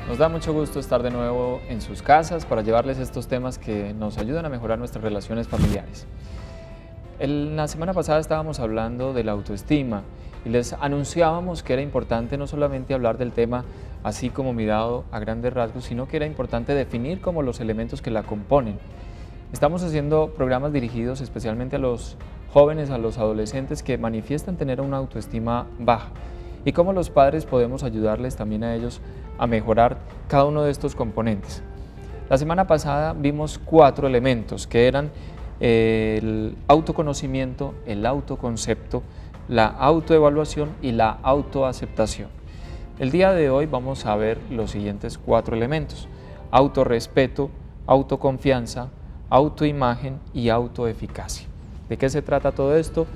Nos da mucho gusto estar de nuevo en sus casas para llevarles estos temas que nos ayudan a mejorar nuestras relaciones familiares. La semana pasada estábamos hablando de la autoestima y les anunciábamos que era importante no solamente hablar del tema así como mirado a grandes rasgos, sino que era importante definir como los elementos que la componen. Estamos haciendo programas dirigidos especialmente a los jóvenes, a los adolescentes que manifiestan tener una autoestima baja y cómo los padres podemos ayudarles también a ellos a mejorar cada uno de estos componentes. La semana pasada vimos 4 elementos que eran el autoconocimiento, el autoconcepto, la autoevaluación y la autoaceptación. El día de hoy vamos a ver los siguientes 4 elementos: autorrespeto, autoconfianza, autoimagen y autoeficacia. ¿De qué se trata todo esto?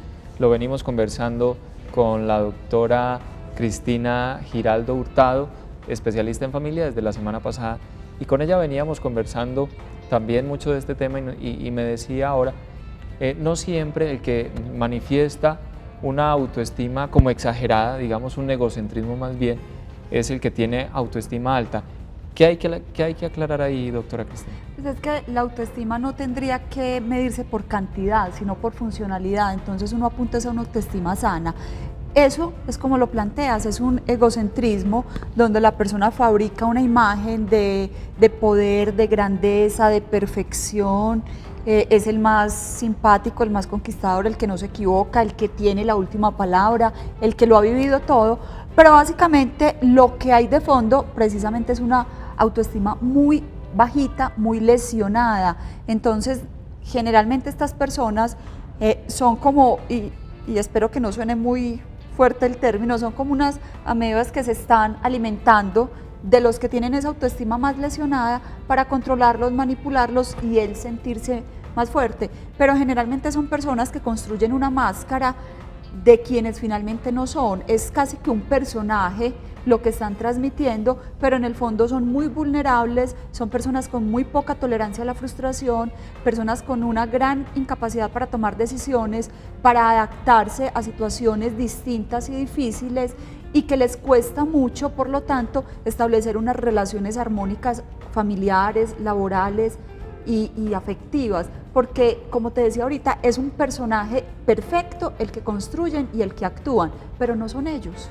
Lo venimos conversando con la doctora Cristina Giraldo Hurtado, especialista en familia desde la semana pasada, y con ella veníamos conversando también mucho de este tema y me decía ahora, no siempre el que manifiesta una autoestima como exagerada, digamos un egocentrismo más bien, es el que tiene autoestima alta. ¿Qué hay que aclarar ahí, doctora Cristina? Pues es que la autoestima no tendría que medirse por cantidad, sino por funcionalidad. Entonces uno apunta a una autoestima sana. Eso es como lo planteas, es un egocentrismo donde la persona fabrica una imagen de poder, de grandeza, de perfección. Es el más simpático, el más conquistador, el que no se equivoca, el que tiene la última palabra, el que lo ha vivido todo. Pero básicamente lo que hay de fondo precisamente es una autoestima muy bajita, muy lesionada. Entonces, generalmente estas personas son como, y espero que no suene muy fuerte el término, son como unas amebas que se están alimentando de los que tienen esa autoestima más lesionada para controlarlos, manipularlos y él sentirse más fuerte. Pero generalmente son personas que construyen una máscara de quienes finalmente no son. Es casi que un personaje lo que están transmitiendo, pero en el fondo son muy vulnerables, son personas con muy poca tolerancia a la frustración, personas con una gran incapacidad para tomar decisiones, para adaptarse a situaciones distintas y difíciles y que les cuesta mucho, por lo tanto, establecer unas relaciones armónicas familiares, laborales y afectivas, porque como te decía ahorita, es un personaje perfecto el que construyen y el que actúan, pero no son ellos.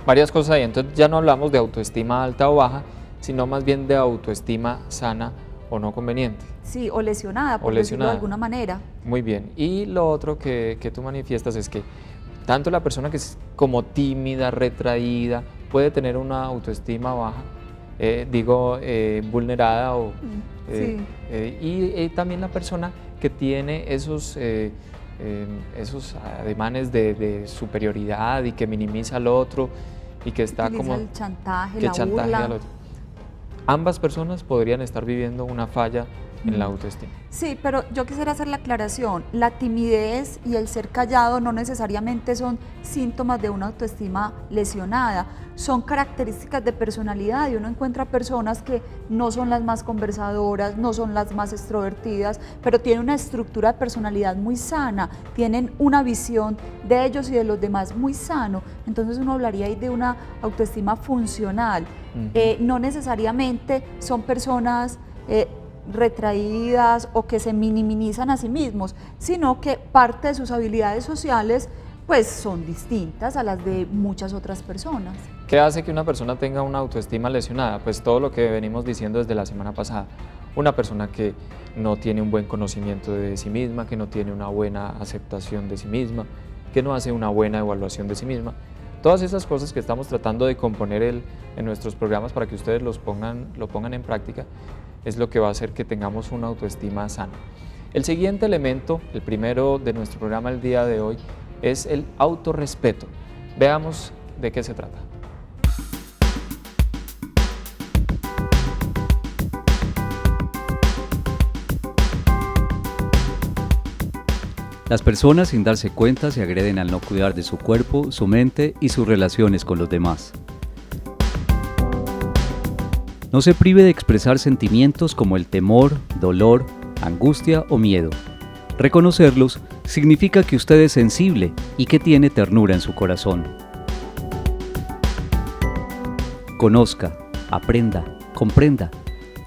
Varias cosas ahí, entonces ya no hablamos de autoestima alta o baja, sino más bien de autoestima sana o no conveniente. Sí, o lesionada, por decirlo de alguna manera. Muy bien, y lo otro que tú manifiestas es que tanto la persona que es como tímida, retraída, puede tener una autoestima baja, vulnerada, Sí. Y también la persona que tiene esos ademanes de superioridad y que minimiza al otro y que está utiliza como el chantaje, que la chantajea burla. al otro. Ambas personas podrían estar viviendo una falla en la autoestima. Sí, pero yo quisiera hacer la aclaración, la timidez y el ser callado no necesariamente son síntomas de una autoestima lesionada, son características de personalidad y uno encuentra personas que no son las más conversadoras, no son las más extrovertidas, pero tienen una estructura de personalidad muy sana, tienen una visión de ellos y de los demás muy sano, entonces uno hablaría ahí de una autoestima funcional. No necesariamente son personas retraídas o que se minimizan a sí mismos, sino que parte de sus habilidades sociales pues son distintas a las de muchas otras personas. ¿Qué hace que una persona tenga una autoestima lesionada? Pues todo lo que venimos diciendo desde la semana pasada. Una persona que no tiene un buen conocimiento de sí misma, que no tiene una buena aceptación de sí misma, que no hace una buena evaluación de sí misma. Todas esas cosas que estamos tratando de componer en nuestros programas para que ustedes lo pongan en práctica, es lo que va a hacer que tengamos una autoestima sana. El siguiente elemento, el primero de nuestro programa el día de hoy, es el autorrespeto. Veamos de qué se trata. Las personas, sin darse cuenta, se agreden al no cuidar de su cuerpo, su mente y sus relaciones con los demás. No se prive de expresar sentimientos como el temor, dolor, angustia o miedo. Reconocerlos significa que usted es sensible y que tiene ternura en su corazón. Conozca, aprenda, comprenda.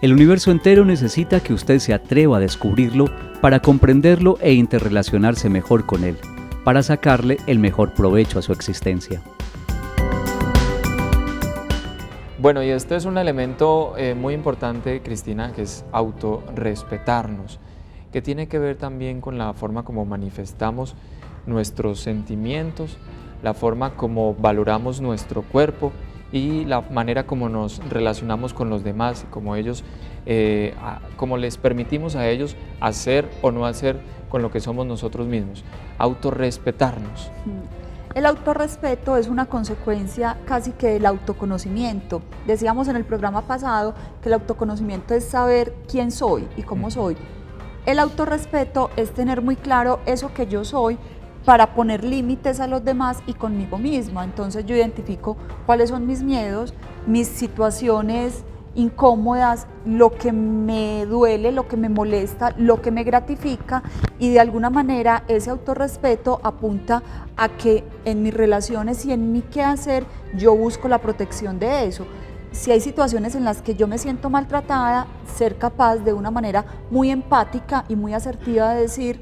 El universo entero necesita que usted se atreva a descubrirlo para comprenderlo e interrelacionarse mejor con él, para sacarle el mejor provecho a su existencia. Bueno, y este es un elemento muy importante, Cristina, que es autorrespetarnos, que tiene que ver también con la forma como manifestamos nuestros sentimientos, la forma como valoramos nuestro cuerpo y la manera como nos relacionamos con los demás, como como les permitimos a ellos hacer o no hacer con lo que somos nosotros mismos. Autorrespetarnos. El autorrespeto es una consecuencia casi que del autoconocimiento. Decíamos en el programa pasado que el autoconocimiento es saber quién soy y cómo soy. El autorrespeto es tener muy claro eso que yo soy para poner límites a los demás y conmigo misma. Entonces yo identifico cuáles son mis miedos, mis situaciones incómodas, lo que me duele, lo que me molesta, lo que me gratifica, y de alguna manera ese autorrespeto apunta a que en mis relaciones y en mi quehacer yo busco la protección de eso. Si hay situaciones en las que yo me siento maltratada, ser capaz de una manera muy empática y muy asertiva de decir,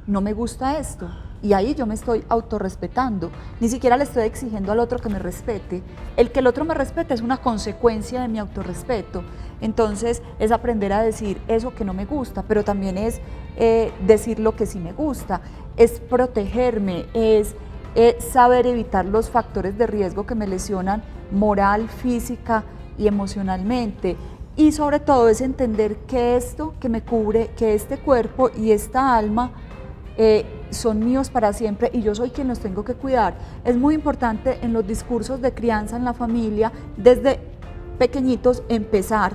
no me gusta esto. Y ahí yo me estoy autorrespetando, ni siquiera le estoy exigiendo al otro que me respete. El que el otro me respete es una consecuencia de mi autorrespeto. Entonces es aprender a decir eso que no me gusta, pero también es decir lo que sí me gusta, es protegerme, es saber evitar los factores de riesgo que me lesionan moral, física y emocionalmente. Y sobre todo es entender que esto que me cubre, que este cuerpo y esta alma son míos para siempre y yo soy quien los tengo que cuidar. Es muy importante en los discursos de crianza en la familia, desde pequeñitos, empezar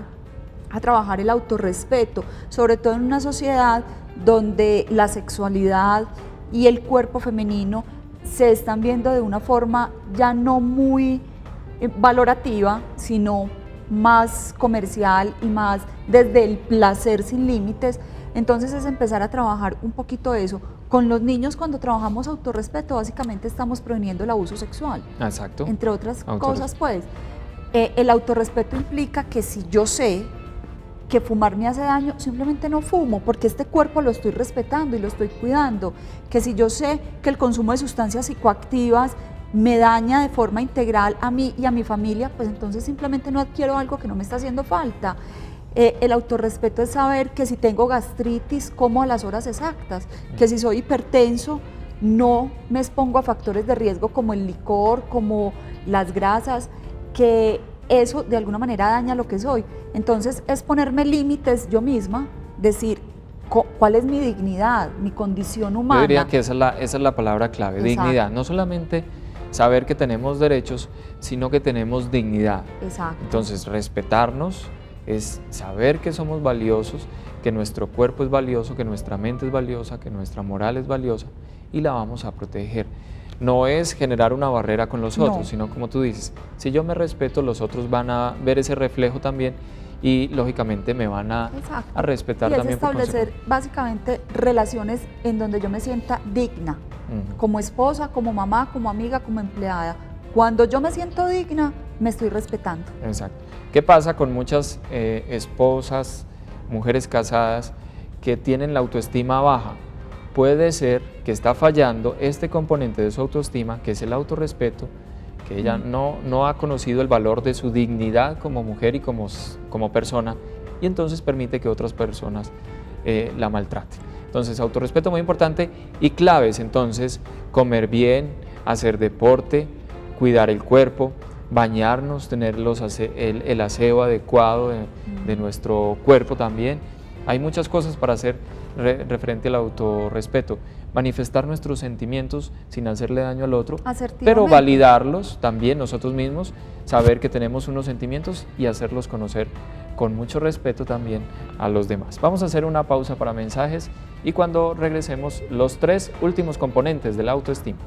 a trabajar el autorrespeto, sobre todo en una sociedad donde la sexualidad y el cuerpo femenino se están viendo de una forma ya no muy valorativa, sino más comercial y más desde el placer sin límites. Entonces es empezar a trabajar un poquito eso. Con los niños, cuando trabajamos autorrespeto, básicamente estamos previniendo el abuso sexual. Exacto. Entre otras cosas, pues. El autorrespeto implica que si yo sé que fumar me hace daño, simplemente no fumo, porque este cuerpo lo estoy respetando y lo estoy cuidando. Que si yo sé que el consumo de sustancias psicoactivas me daña de forma integral a mí y a mi familia, pues entonces simplemente no adquiero algo que no me está haciendo falta. El autorrespeto es saber que si tengo gastritis, como a las horas exactas, que si soy hipertenso, no me expongo a factores de riesgo como el licor, como las grasas, que eso de alguna manera daña lo que soy. Entonces es ponerme límites yo misma, decir cuál es mi dignidad, mi condición humana. Yo diría que esa es la palabra clave, exacto. Dignidad. No solamente saber que tenemos derechos, sino que tenemos dignidad. Exacto. Entonces respetarnos es saber que somos valiosos, que nuestro cuerpo es valioso, que nuestra mente es valiosa, que nuestra moral es valiosa y la vamos a proteger. No es generar una barrera con los otros, sino como tú dices, si yo me respeto, los otros van a ver ese reflejo también y lógicamente me van a respetar también. Y es establecer básicamente relaciones en donde yo me sienta digna, como esposa, como mamá, como amiga, como empleada. Cuando yo me siento digna, me estoy respetando. Exacto. ¿Qué pasa con muchas esposas, mujeres casadas que tienen la autoestima baja? Puede ser que está fallando este componente de su autoestima, que es el autorrespeto, que ella no ha conocido el valor de su dignidad como mujer y como persona, y entonces permite que otras personas la maltraten. Entonces, autorrespeto muy importante y claves, entonces, comer bien, hacer deporte, cuidar el cuerpo, bañarnos, tener el aseo adecuado de nuestro cuerpo también. Hay muchas cosas para hacer referente al autorrespeto. Manifestar nuestros sentimientos sin hacerle daño al otro, pero validarlos también nosotros mismos, saber que tenemos unos sentimientos y hacerlos conocer con mucho respeto también a los demás. Vamos a hacer una pausa para mensajes y cuando regresemos, los 3 últimos componentes de la autoestima.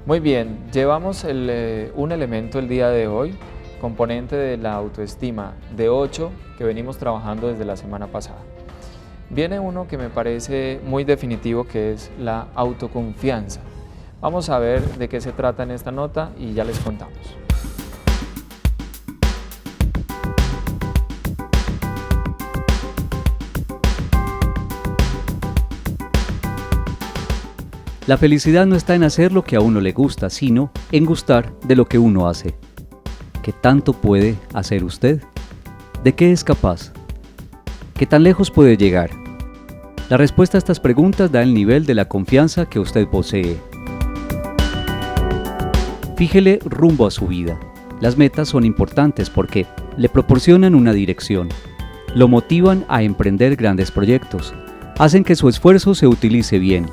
Muy bien, llevamos un elemento el día de hoy, componente de la autoestima, de 8 que venimos trabajando desde la semana pasada. Viene uno que me parece muy definitivo, que es la autoconfianza. Vamos a ver de qué se trata en esta nota y ya les contamos. La felicidad no está en hacer lo que a uno le gusta, sino en gustar de lo que uno hace. ¿Qué tanto puede hacer usted? ¿De qué es capaz? ¿Qué tan lejos puede llegar? La respuesta a estas preguntas da el nivel de la confianza que usted posee. Fíjele rumbo a su vida. Las metas son importantes porque le proporcionan una dirección, lo motivan a emprender grandes proyectos, hacen que su esfuerzo se utilice bien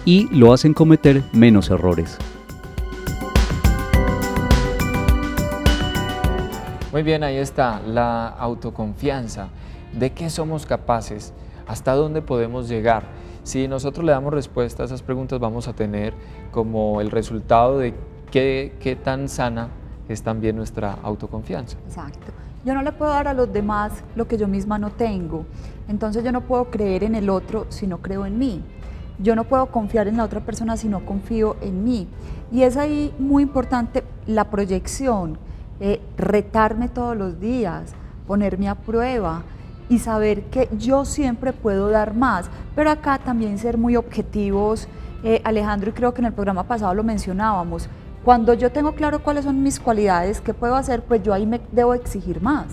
y lo hacen cometer menos errores. Muy bien, ahí está, la autoconfianza. ¿De qué somos capaces? ¿Hasta dónde podemos llegar? Si nosotros le damos respuesta a esas preguntas, vamos a tener como el resultado de qué tan sana es también nuestra autoconfianza. Exacto. Yo no le puedo dar a los demás lo que yo misma no tengo. Entonces yo no puedo creer en el otro si no creo en mí. Yo no puedo confiar en la otra persona si no confío en mí. Y es ahí muy importante la proyección, retarme todos los días, ponerme a prueba y saber que yo siempre puedo dar más. Pero acá también ser muy objetivos, Alejandro, y creo que en el programa pasado lo mencionábamos. Cuando yo tengo claro cuáles son mis cualidades, qué puedo hacer, pues yo ahí me debo exigir más.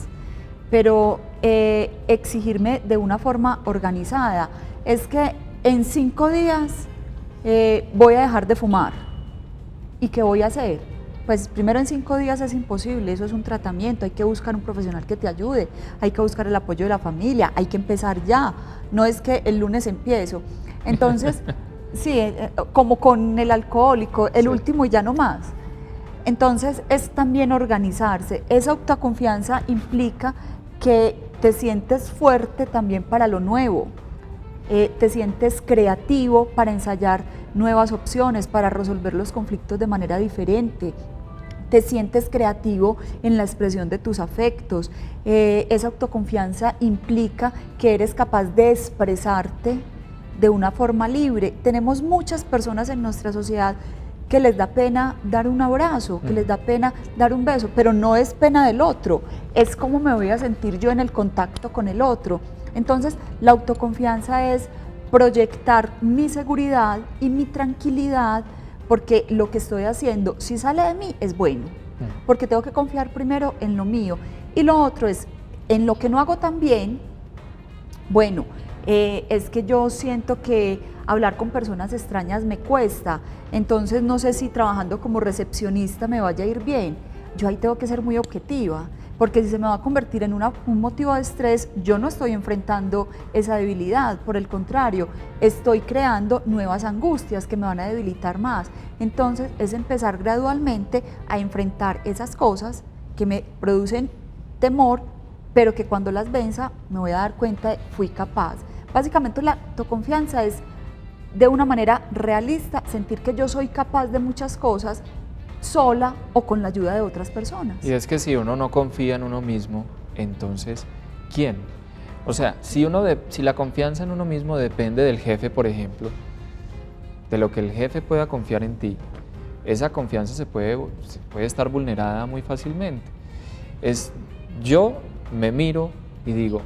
Pero exigirme de una forma organizada. Es que en 5 días voy a dejar de fumar. ¿Y qué voy a hacer? Pues primero en 5 días es imposible, eso es un tratamiento, hay que buscar un profesional que te ayude, hay que buscar el apoyo de la familia, hay que empezar ya, no es que el lunes empiezo. Entonces, sí, como con el alcohólico, el último y ya no más. Entonces es también organizarse, esa autoconfianza implica que te sientes fuerte también para lo nuevo. Te sientes creativo para ensayar nuevas opciones, para resolver los conflictos de manera diferente. Te sientes creativo en la expresión de tus afectos. Esa autoconfianza implica que eres capaz de expresarte de una forma libre. Tenemos muchas personas en nuestra sociedad que les da pena dar un abrazo, que les da pena dar un beso, pero no es pena del otro, es cómo me voy a sentir yo en el contacto con el otro. Entonces, la autoconfianza es proyectar mi seguridad y mi tranquilidad, porque lo que estoy haciendo, si sale de mí, es bueno, porque tengo que confiar primero en lo mío. Y lo otro es, en lo que no hago tan bien, bueno, es que yo siento que hablar con personas extrañas me cuesta, entonces no sé si trabajando como recepcionista me vaya a ir bien. Yo ahí tengo que ser muy objetiva, porque si se me va a convertir en un motivo de estrés, yo no estoy enfrentando esa debilidad, por el contrario, estoy creando nuevas angustias que me van a debilitar más. Entonces es empezar gradualmente a enfrentar esas cosas que me producen temor, pero que cuando las venza me voy a dar cuenta de que fui capaz. Básicamente la autoconfianza es de una manera realista, sentir que yo soy capaz de muchas cosas, sola o con la ayuda de otras personas. Y es que si uno no confía en uno mismo, entonces, ¿quién? O sea, si la confianza en uno mismo depende del jefe, por ejemplo, de lo que el jefe pueda confiar en ti, esa confianza se puede estar vulnerada muy fácilmente. Yo me miro y digo,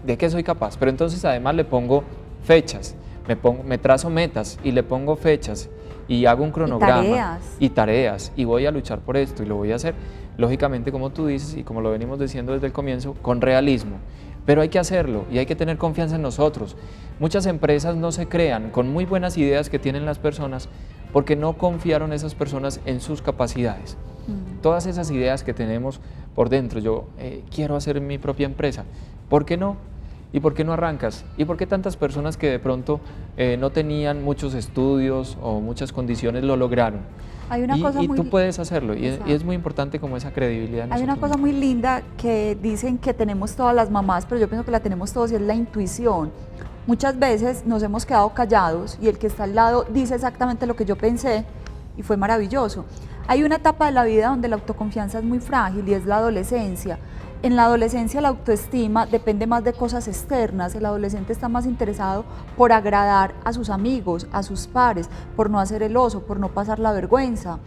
¿de qué soy capaz? Pero entonces además le pongo fechas, me trazo metas y le pongo fechas y hago un cronograma y tareas y voy a luchar por esto y lo voy a hacer, lógicamente, como tú dices y como lo venimos diciendo desde el comienzo, con realismo, pero hay que hacerlo y hay que tener confianza en nosotros. Muchas empresas no se crean con muy buenas ideas que tienen las personas porque no confiaron esas personas en sus capacidades. Todas esas ideas que tenemos por dentro, yo quiero hacer mi propia empresa, ¿por qué no? ¿Y por qué no arrancas? ¿Y por qué tantas personas que de pronto no tenían muchos estudios o muchas condiciones lo lograron? Hay una cosa y tú puedes hacerlo, y es muy importante como esa credibilidad. Hay una cosa muy linda que dicen que tenemos todas las mamás, pero yo pienso que la tenemos todos, y es la intuición. Muchas veces nos hemos quedado callados y el que está al lado dice exactamente lo que yo pensé y fue maravilloso. Hay una etapa de la vida donde la autoconfianza es muy frágil y es la adolescencia. en la adolescencia la autoestima depende más de cosas externas. El adolescente está más interesado por agradar a sus amigos, a sus pares, por no hacer el oso, por no pasar la vergüenza,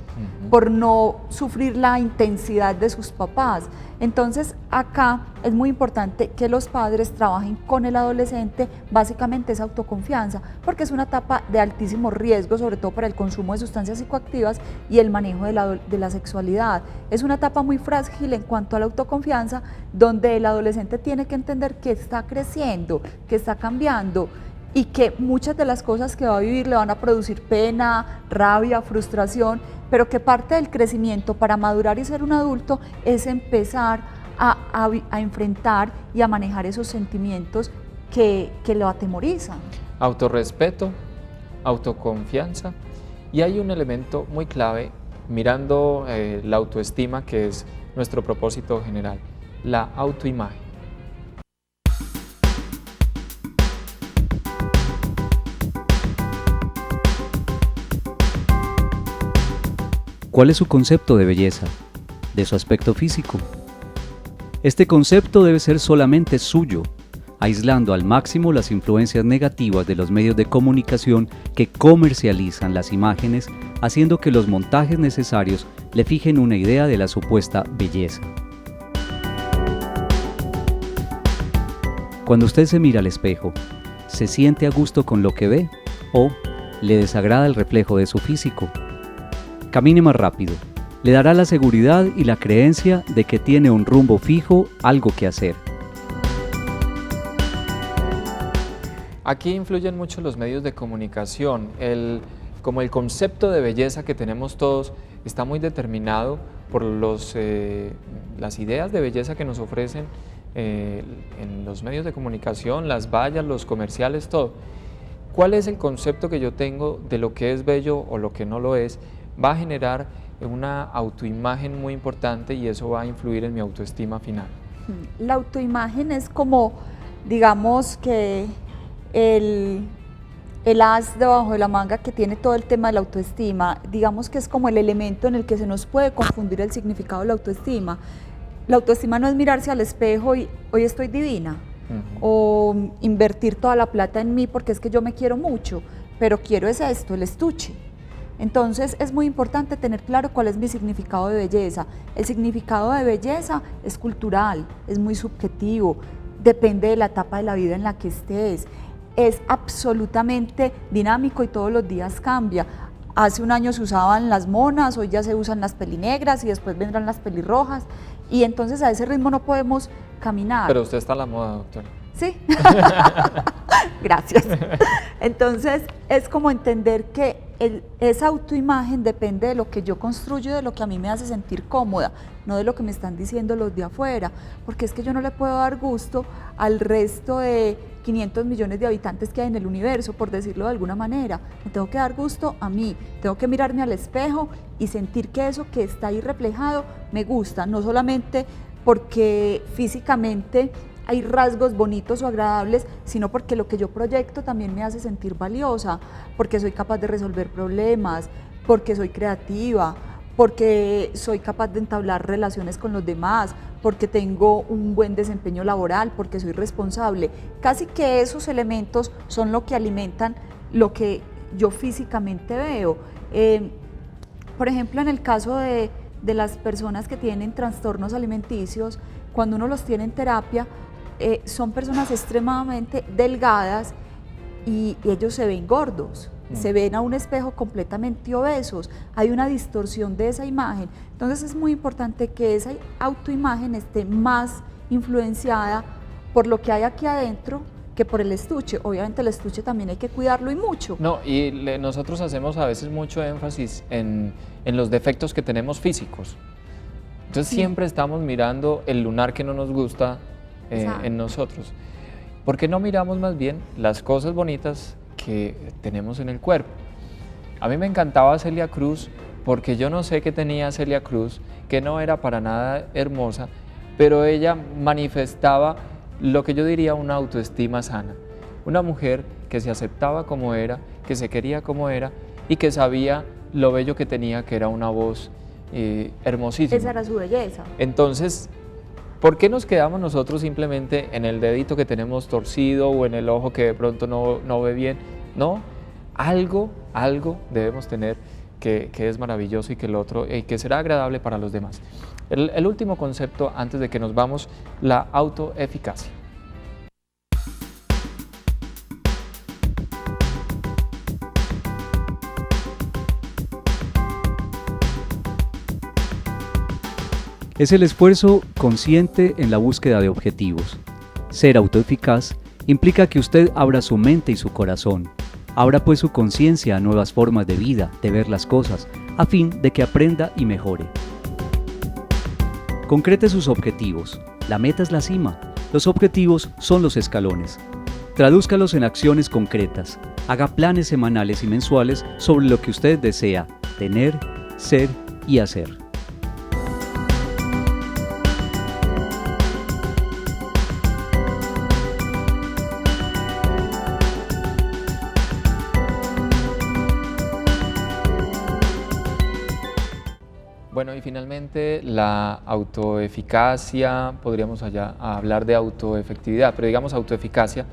por no sufrir la intensidad de sus papás. Entonces acá es muy importante que los padres trabajen con el adolescente básicamente esa autoconfianza, porque es una etapa de altísimo riesgo, sobre todo para el consumo de sustancias psicoactivas y el manejo de la sexualidad. Es una etapa muy frágil en cuanto a la autoconfianza, donde el adolescente tiene que entender que está creciendo, que está cambiando, y que muchas de las cosas que va a vivir le van a producir pena, rabia, frustración, pero que parte del crecimiento para madurar y ser un adulto es empezar a enfrentar y a manejar esos sentimientos que lo atemorizan. Autorrespeto, autoconfianza, y hay un elemento muy clave mirando la autoestima, que es nuestro propósito general, la autoimagen. ¿Cuál es su concepto de belleza? ¿De su aspecto físico? Este concepto debe ser solamente suyo, aislando al máximo las influencias negativas de los medios de comunicación que comercializan las imágenes, haciendo que los montajes necesarios le fijen una idea de la supuesta belleza. Cuando usted se mira al espejo, ¿se siente a gusto con lo que ve o le desagrada el reflejo de su físico? Camine más rápido, le dará la seguridad y la creencia de que tiene un rumbo fijo, algo que hacer. Aquí influyen mucho los medios de comunicación. Como el concepto de belleza que tenemos todos está muy determinado por las ideas de belleza que nos ofrecen en los medios de comunicación, las vallas, los comerciales, todo. ¿Cuál es el concepto que yo tengo de lo que es bello o lo que no lo es? Va a generar una autoimagen muy importante y eso va a influir en mi autoestima final. La autoimagen es como, digamos que el as debajo de la manga que tiene todo el tema de la autoestima, digamos que es como el elemento en el que se nos puede confundir el significado de la autoestima. La autoestima no es mirarse al espejo y hoy estoy divina, o invertir toda la plata en mí porque es que yo me quiero mucho, pero quiero es esto, el estuche. Entonces es muy importante tener claro cuál es mi significado de belleza. El significado de belleza es cultural, es muy subjetivo, depende de la etapa de la vida en la que estés, es absolutamente dinámico y todos los días cambia. Hace un año se usaban las monas, hoy ya se usan las pelinegras y después vendrán las pelirrojas, y entonces a ese ritmo no podemos caminar. Pero usted está a la moda, doctora. Sí, gracias. Entonces es como entender que esa autoimagen depende de lo que yo construyo, de lo que a mí me hace sentir cómoda, no de lo que me están diciendo los de afuera, porque es que yo no le puedo dar gusto al resto de 500 millones de habitantes que hay en el universo, por decirlo de alguna manera. Me tengo que dar gusto a mí, tengo que mirarme al espejo y sentir que eso que está ahí reflejado me gusta, no solamente porque físicamente hay rasgos bonitos o agradables, sino porque lo que yo proyecto también me hace sentir valiosa, porque soy capaz de resolver problemas, porque soy creativa, porque soy capaz de entablar relaciones con los demás, porque tengo un buen desempeño laboral, porque soy responsable. Casi que esos elementos son lo que alimentan lo que yo físicamente veo. Por ejemplo, en el caso de las personas que tienen trastornos alimenticios, cuando uno los tiene en terapia, son personas extremadamente delgadas y ellos se ven gordos, se ven a un espejo completamente obesos, hay una distorsión de esa imagen. Entonces es muy importante que esa autoimagen esté más influenciada por lo que hay aquí adentro que por el estuche. Obviamente el estuche también hay que cuidarlo y mucho. No, y nosotros hacemos a veces mucho énfasis en los defectos que tenemos físicos. Entonces siempre estamos mirando el lunar que no nos gusta en nosotros. ¿Por qué no miramos más bien las cosas bonitas que tenemos en el cuerpo? A mí me encantaba Celia Cruz porque yo no sé qué tenía Celia Cruz, que no era para nada hermosa, pero ella manifestaba lo que yo diría una autoestima sana. Una mujer que se aceptaba como era, que se quería como era y que sabía lo bello que tenía, que era una voz hermosísima. Esa era su belleza. Entonces, ¿Por qué nos quedamos nosotros simplemente en el dedito que tenemos torcido o en el ojo que de pronto no ve bien? No, algo debemos tener que es maravilloso y que será agradable para los demás. El último concepto antes de que nos vamos, la autoeficacia. Es el esfuerzo consciente en la búsqueda de objetivos. Ser autoeficaz implica que usted abra su mente y su corazón, abra pues su conciencia a nuevas formas de vida, de ver las cosas, a fin de que aprenda y mejore. Concrete sus objetivos. La meta es la cima, los objetivos son los escalones. Tradúzcalos en acciones concretas. Haga planes semanales y mensuales sobre lo que usted desea tener, ser y hacer. Bueno, y finalmente la autoeficacia, podríamos allá hablar de autoefectividad, pero digamos autoeficacia,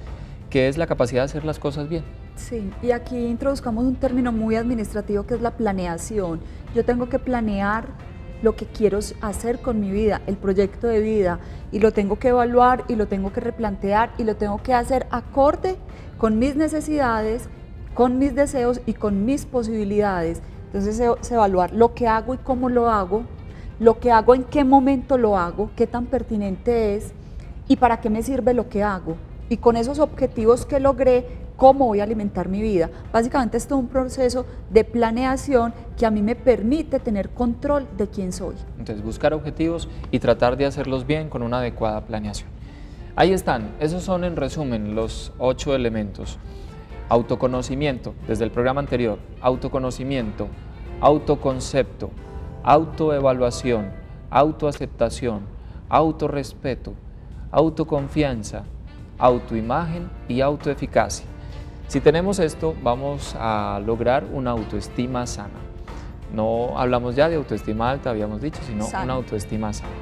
que es la capacidad de hacer las cosas bien. Sí, y aquí introduzcamos un término muy administrativo que es la planeación. Yo tengo que planear lo que quiero hacer con mi vida, el proyecto de vida, y lo tengo que evaluar y lo tengo que replantear y lo tengo que hacer acorde con mis necesidades, con mis deseos y con mis posibilidades. Entonces es evaluar lo que hago y cómo lo hago en qué momento lo hago, qué tan pertinente es y para qué me sirve lo que hago. Y con esos objetivos que logré, cómo voy a alimentar mi vida. Básicamente esto es un proceso de planeación que a mí me permite tener control de quién soy. Entonces buscar objetivos y tratar de hacerlos bien con una adecuada planeación. Ahí están, esos son en resumen los 8 elementos. Autoconocimiento, desde el programa anterior, autoconocimiento, autoconcepto, autoevaluación, autoaceptación, autorrespeto, autoconfianza, autoimagen y autoeficacia. Si tenemos esto, vamos a lograr una autoestima sana. No hablamos ya de autoestima alta, habíamos dicho, sino una autoestima sana.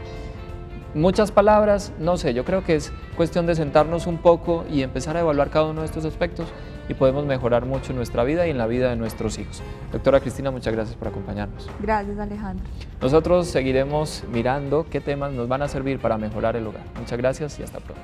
Muchas palabras, no sé, yo creo que es cuestión de sentarnos un poco y empezar a evaluar cada uno de estos aspectos y podemos mejorar mucho en nuestra vida y en la vida de nuestros hijos. Doctora Cristina, muchas gracias por acompañarnos. Gracias, Alejandro. Nosotros seguiremos mirando qué temas nos van a servir para mejorar el hogar. Muchas gracias y hasta pronto.